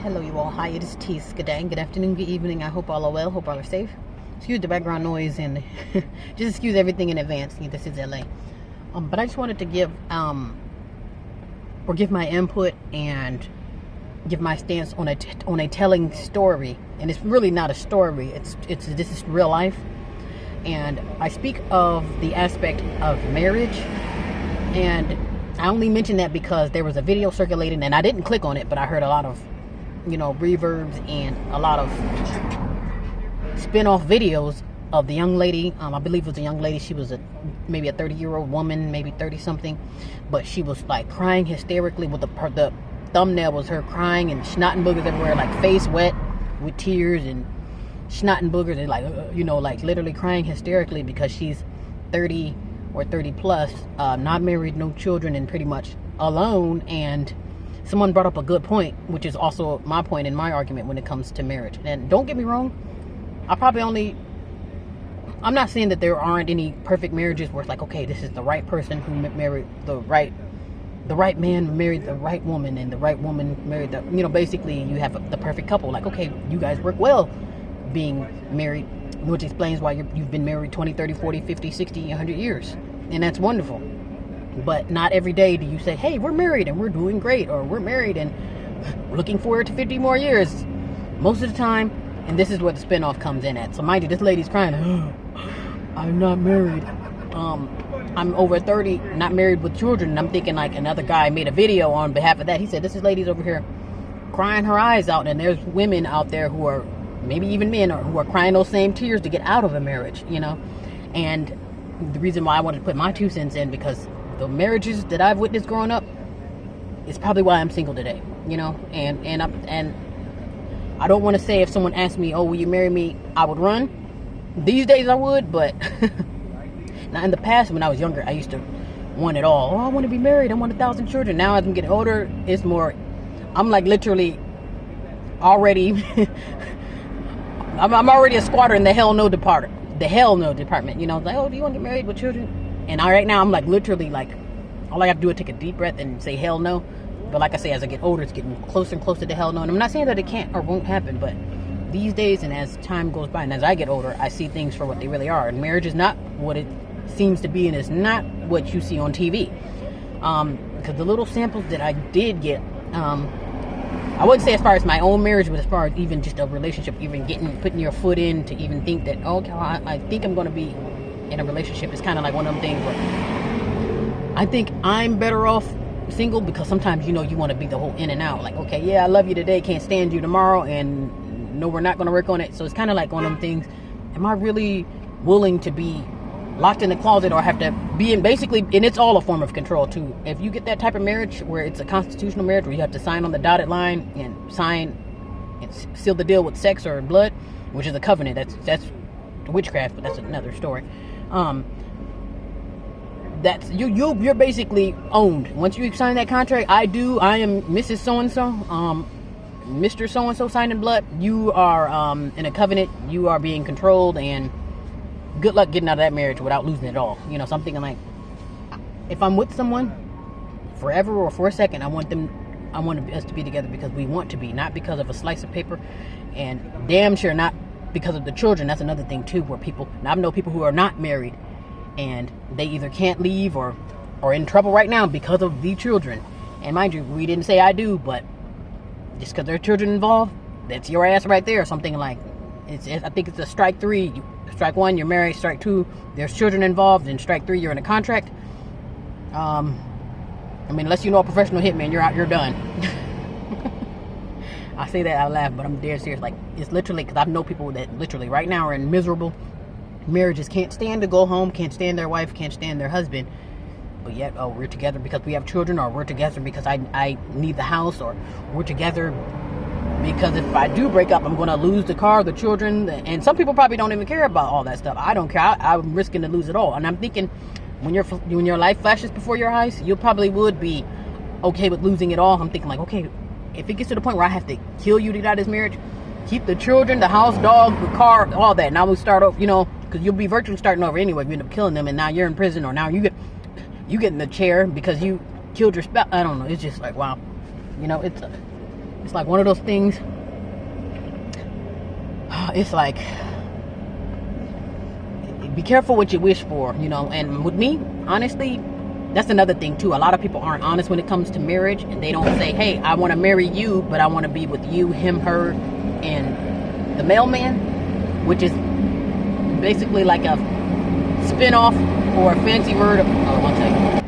Hello, you all. Hi, it is Tease. Good day, good afternoon, good evening. I hope all are well. Hope all are safe. Excuse the background noise and just excuse everything in advance. This is LA. But I just wanted to give my input and give my stance on a telling story. And it's really not a story. This is real life. And I speak of the aspect of marriage, and I only mention that because there was a video circulating, and I didn't click on it, but I heard a lot of reverbs and a lot of spin-off videos of the young lady. I believe it was a young lady. She was maybe a 30-year-old woman, maybe 30 something, but she was like crying hysterically. With the thumbnail was her crying and snot and boogers everywhere, like face wet with tears and snot and boogers, and like literally crying hysterically because she's 30 or 30 plus, not married, no children, and pretty much alone. And someone brought up a good point, which is also my point in my argument when it comes to marriage. And don't get me wrong, I'm not saying that there aren't any perfect marriages where it's like, okay, this is the right person who married the right man married the right woman, and the right woman married basically you have the perfect couple. Like, okay, you guys work well being married, which explains why you've been married 20, 30, 40, 50, 60, 100 years. And that's wonderful. But not every day do you say, hey, we're married and we're doing great, or we're married and looking forward to 50 more years. Most of the time, and this is where the spinoff comes in at. So mind you, this lady's crying, I'm not married. I'm over 30, not married with children. And I'm thinking, like, another guy made a video on behalf of that. He said, this is lady's over here crying her eyes out, and there's women out there who are, maybe even men, who are crying those same tears to get out of a marriage, And the reason why I wanted to put my 2 cents in, because the marriages that I've witnessed growing up is probably why I'm single today, and I don't want to say if someone asked me, oh, will you marry me, I would run. These days I would, but now in the past when I was younger, I used to want it all. Oh, I want to be married, I want 1,000 children. Now as I'm getting older, it's more, I'm like literally already I'm already a squatter in the hell no department. Like, oh, do you want to get married with children? And right now, I'm like literally like, all I have to do is take a deep breath and say hell no. But like I say, as I get older, it's getting closer and closer to hell no. And I'm not saying that it can't or won't happen, but these days, and as time goes by, and as I get older, I see things for what they really are. And marriage is not what it seems to be, and it's not what you see on TV. Because the little samples that I did get, I wouldn't say as far as my own marriage, but as far as even just a relationship, even putting your foot in to even think that, okay, I think I'm going to be in a relationship, is kind of like one of them things where I think I'm better off single, because sometimes you want to be the whole in and out, like, okay, yeah, I love you today, can't stand you tomorrow, and no, we're not going to work on it. So it's kind of like one of them things, am I really willing to be locked in the closet, or have to be in, basically, and it's all a form of control too. If you get that type of marriage where it's a constitutional marriage where you have to sign on the dotted line and sign and seal the deal with sex or blood, which is a covenant, that's witchcraft, but that's another story. That's you're basically owned once you sign that contract. I am Mrs. So-and-so, Mr. So-and-so, signed in blood. You are in a covenant. You are being controlled, and good luck getting out of that marriage without losing it all. So I'm thinking, like, if I'm with someone forever or for a second, I want us to be together because we want to be, not because of a slice of paper, and damn sure not because of the children. That's another thing too, where I know people who are not married, and they either can't leave or are in trouble right now because of the children. And mind you, we didn't say I do, but just because there are children involved, that's your ass right there. Something like, I think it's a strike 3. Strike 1, you're married. Strike 2, there's children involved. And strike 3, you're in a contract. Unless you know a professional hitman, you're out, you're done. I say that, I laugh, but I'm dead serious. Like, it's literally, because I know people that literally right now are in miserable marriages, can't stand to go home, can't stand their wife, can't stand their husband, but yet, oh, we're together because we have children, or we're together because I need the house, or we're together because if I do break up, I'm going to lose the car, the children. And some people probably don't even care about all that stuff. I don't care. I'm risking to lose it all. And I'm thinking, when your life flashes before your eyes, you probably would be okay with losing it all. I'm thinking, like, okay, if it gets to the point where I have to kill you to get out of this marriage, keep the children, the house, dog, the car, all that. Now we'll start off, because you'll be virtually starting over anyway. You end up killing them, and now you're in prison, or now you get in the chair because you killed your spouse. I don't know. It's just like, wow. It's It's like one of those things. It's like, be careful what you wish for, you know. And with me, honestly, that's another thing too. A lot of people aren't honest when it comes to marriage, and they don't say, hey, I want to marry you, but I want to be with you, him, her, and the mailman, which is basically like a spin-off or a fancy word of, oh, one second.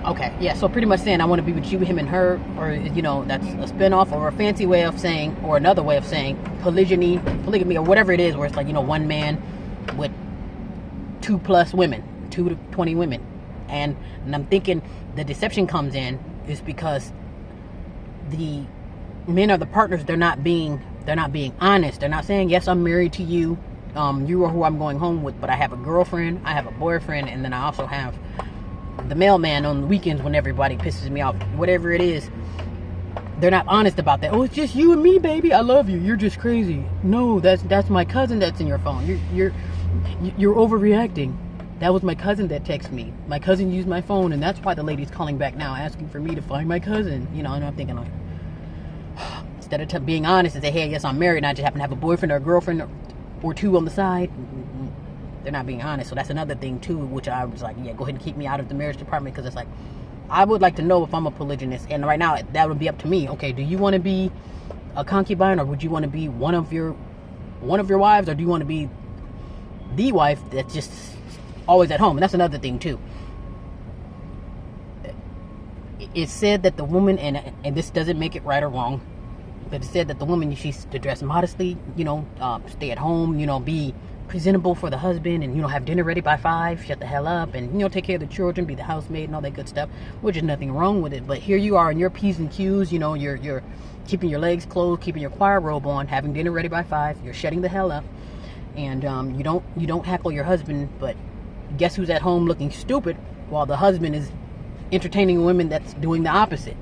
Okay, yeah, so pretty much saying I want to be with you, him, and her, or, you know, that's a spin-off or a fancy way of saying, or another way of saying polygamy, or whatever it is, where it's like, you know, one man with 2+ women, 2 to 20 women. And I'm thinking the deception comes in is because the men are the partners. They're not being honest. They're not saying, yes, I'm married to you. You are who I'm going home with, but I have a girlfriend, I have a boyfriend, and then I also have the mailman on the weekends when everybody pisses me off. Whatever it is, they're not honest about that. Oh, it's just you and me, baby. I love you. You're just crazy. No, that's my cousin that's in your phone. You're overreacting. That was my cousin that texted me. My cousin used my phone, and that's why the lady's calling back now, asking for me to find my cousin. You know, and I'm thinking, like, instead of being honest and say, hey, yes, I'm married, and I just happen to have a boyfriend or a girlfriend or 2 on the side, they're not being honest. So that's another thing too, which I was like, yeah, go ahead and keep me out of the marriage department, because it's like, I would like to know if I'm a polygynist, and right now that would be up to me. Okay, do you want to be a concubine, or would you want to be one of your wives, or do you want to be the wife that's just always at home? And that's another thing too. It's said that the woman, and this doesn't make it right or wrong, but it said that the woman, she's to dress modestly, you know, stay at home, you know, be presentable for the husband, and, you know, have dinner ready by 5, shut the hell up, and, you know, take care of the children, be the housemaid and all that good stuff, which is nothing wrong with it. But here you are in your P's and Q's, you know, you're keeping your legs closed, keeping your choir robe on, having dinner ready by 5, you're shutting the hell up, and you don't heckle your husband, but guess who's at home looking stupid while the husband is entertaining women that's doing the opposite.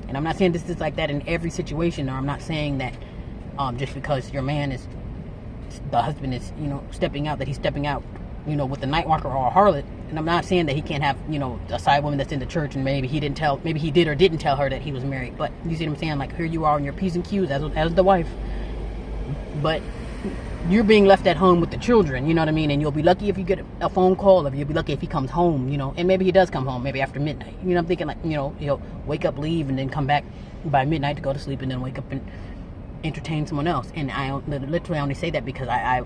And I'm not saying this is like that in every situation, or I'm not saying that just because your man is, the husband is, you know, stepping out, that he's stepping out, you know, with a night walker or a harlot. And I'm not saying that he can't have, you know, a side woman that's in the church, and maybe he did or didn't tell her that he was married. But you see what I'm saying? Like, here you are in your P's and Q's as the wife, but you're being left at home with the children, you know what I mean? And you'll be lucky if you get a phone call, or you'll be lucky if he comes home, you know, and maybe he does come home, maybe after midnight. You know, I'm thinking, like, you know, he'll wake up, leave, and then come back by midnight to go to sleep, and then wake up and entertain someone else. And I literally only say that because I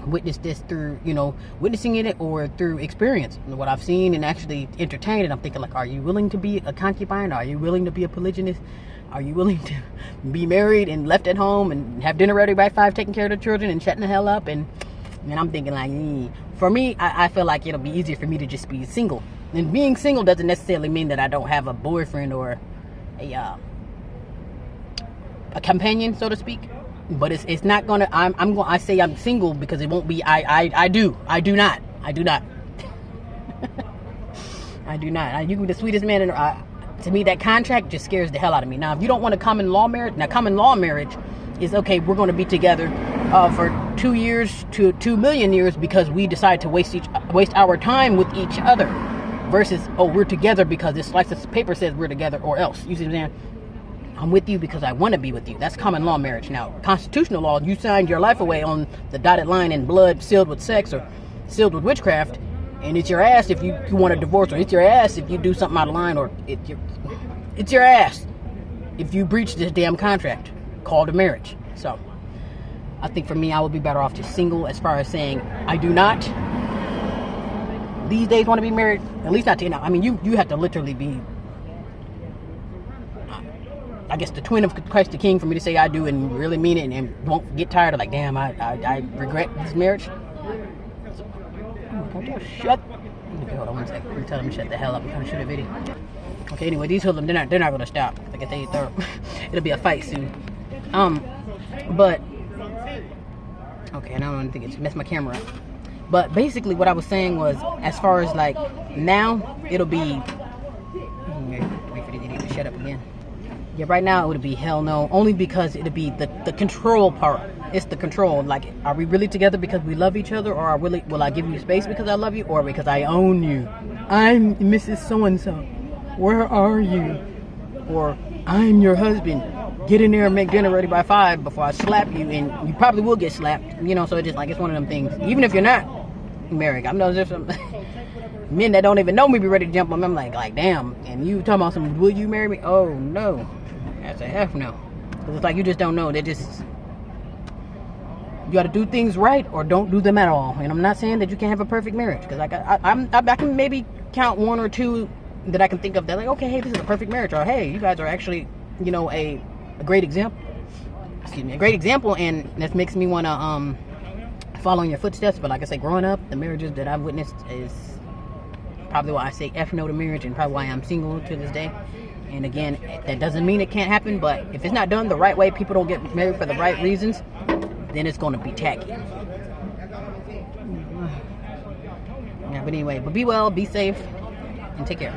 witnessed this through, you know, witnessing it or through experience, what I've seen and actually entertained. And I'm thinking, like, are you willing to be a concubine? Are you willing to be a polygynist? Are you willing to be married and left at home and have dinner ready by 5, taking care of the children and shutting the hell up? And I'm thinking, like, for me, I feel like it'll be easier for me to just be single. And being single doesn't necessarily mean that I don't have a boyfriend or a companion, so to speak. But it's not gonna. I say I'm single because it won't be. I do not. I do not. You can be the sweetest man in. To me, that contract just scares the hell out of me. Now, if you don't want a common law marriage, common law marriage is okay. We're going to be together for 2 years to 2 million years because we decide to waste our time with each other. Versus, oh, we're together because this slice of paper says we're together, or else. You see what I'm saying? I'm with you because I want to be with you. That's common law marriage. Now, constitutional law, you signed your life away on the dotted line in blood, sealed with sex or sealed with witchcraft, and it's your ass if you want a divorce, or it's your ass if you do something out of line, or it's your ass if you breach this damn contract called a marriage. So, I think for me, I would be better off just single, as far as saying I do not these days want to be married. At least not to, you know, I mean, you have to literally be, I guess, the twin of Christ the King for me to say I do and really mean it, and won't get tired of, like, damn, I regret this marriage. Shut. Okay, hold on one second. I'm telling them to shut the hell up. I'm trying to shoot a video. Okay, anyway, these hoodlums, they're not gonna stop. Like I say, it'll be a fight soon. But okay, now I don't think it's messed my camera up. But basically, what I was saying was, as far as like now, it'll be. Wait for the idiot to shut up again. Yeah, right now it would be hell no. Only because it'll be the control part. It's the control. Like, are we really together because we love each other, or will I give you space because I love you, or because I own you? I'm Mrs. So-and-so. Where are you? Or I'm your husband. get in there and make dinner ready by 5 before I slap you, and you probably will get slapped, you know. So it's just like, it's one of them things. Even if you're not married, I'm not just some men that don't even know me be ready to jump on me. I'm like damn. And you talking about some, will you marry me? Oh no, that's a F no. Because it's like, you just don't know. They just, you got to do things right or don't do them at all. And I'm not saying that you can't have a perfect marriage, because like I can maybe count one or two that I can think of that, like, okay, hey, this is a perfect marriage, or hey, you guys are actually, you know, a great example. Excuse me, a great example, and that makes me want to follow in your footsteps. But like I say, growing up, the marriages that I've witnessed is probably why I say F no to marriage, and probably why I'm single to this day. And again, that doesn't mean it can't happen, but if it's not done the right way, people don't get married for the right reasons, then it's going to be tacky. Yeah, but anyway, but be well, be safe, and take care.